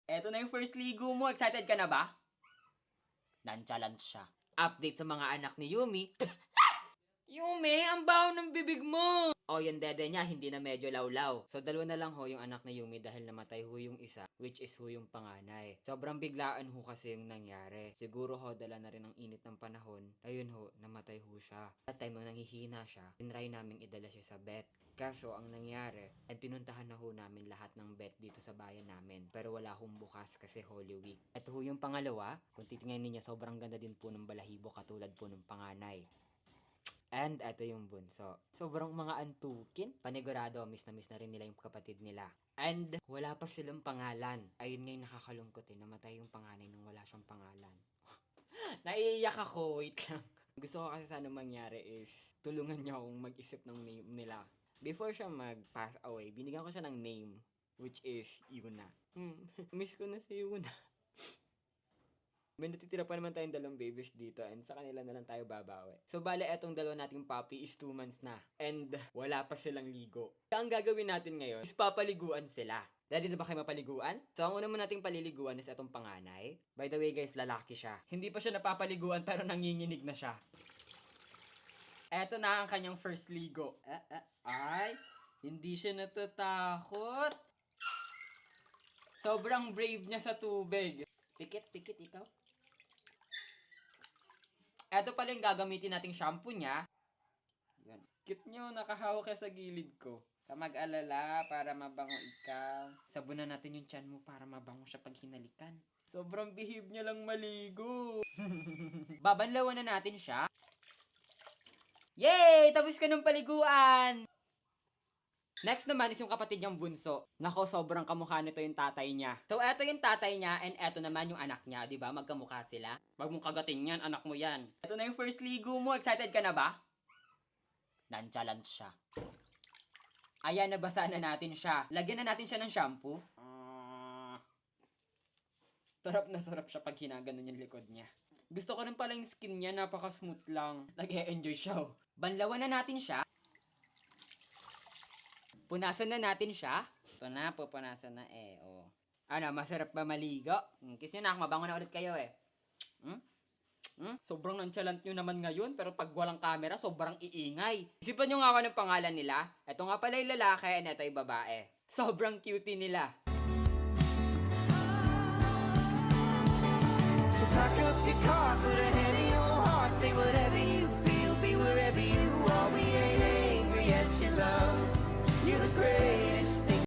Eto na yung first ligo mo. Excited ka na ba? Nonchalant siya. Update sa mga anak ni Yumi. Yumi, ang baho ng bibig mo! O, yung dede niya, hindi na medyo lawlaw. So, dalawa na lang ho yung anak ni Yumi dahil namatay ho yung isa, which is ho yung panganay. Sobrang biglaan ho kasi yung nangyari. Siguro ho, dala na rin ang init ng panahon. Ayun ho, namatay ho siya. At time nang nanghihina siya, tinry naming idala siya sa vet. Kaso, ang nangyari, ay pinuntahan na ho namin lahat ng vet dito sa bayan namin. Pero wala hong bukas kasi Holy Week. Ito ho yung pangalawa. Kung titingnan ninyo, sobrang ganda din po ng balahibo katulad po ng panganay. And eto yung bunso. Sobrang mga antukin. Panigurado, miss na rin nila yung kapatid nila. And wala pa silang pangalan. Ayun nga yung nakakalungkot eh. Namatay yung panganay nang wala siyang pangalan. Naiiyak ako. Wait lang. Gusto ko kasi sana mangyari is tulungan niya akong mag-isip ng name nila. Before siya mag-pass away, binigyan ko siya ng name. Which is Yuna. Miss ko na si Yuna. May natitira pa naman tayong dalawang babies dito and sa kanila na lang tayo babawi. So, bale, etong dalawa nating puppy is 2 months na. And wala pa silang ligo. Ang gagawin natin ngayon is papaliguan sila. Ready na ba kayo mapaliguan? So, ang una mo nating paliliguan is etong panganay. By the way, guys, lalaki siya. Hindi pa siya napapaliguan pero nanginginig na siya. Eto na ang kanyang first ligo. Ay, hindi siya natatakot. Sobrang brave niya sa tubig. Pikit ikaw. Eto pala yung gagamitin nating shampoo niya. Yan. Cute nyo, nakahawak ka sa gilid ko. Ka mag-alala para mabango ikaw. Sabunan natin yung tiyan mo para mabango siya pag hinalikan. Sobrang bihib niya lang maligo. Babanlawan na natin siya. Yay! Tapos ka ng paliguan! Next naman is yung kapatid niyang bunso. Nako, sobrang kamukha nito yung tatay niya. So, eto yung tatay niya and eto naman yung anak niya. Diba? Magkamukha sila. Wag mong kagatin yan, anak mo yan. Eto na yung first ligo mo. Excited ka na ba? Nonchalant siya. Ayan, nabasa na natin siya. Lagyan na natin siya ng shampoo. Sarap na sarap siya pag hinaganon yung likod niya. Gusto ko rin pala yung skin niya. Napaka-smooth lang. Nag-e-enjoy siya. Banlawan na natin siya. Punasan na natin siya. Ito na, pupunasan na oh. Ano, masarap ba maligo? Kiss nyo na, mabango na ulit kayo Sobrang nonchalant nyo naman ngayon, pero pag walang camera, sobrang iingay. Isipan nyo nga ako ng pangalan nila. Ito nga pala yung lalaki, and ito yung babae. Sobrang cutie nila. So pack up your car, put a hand in your heart, say whatever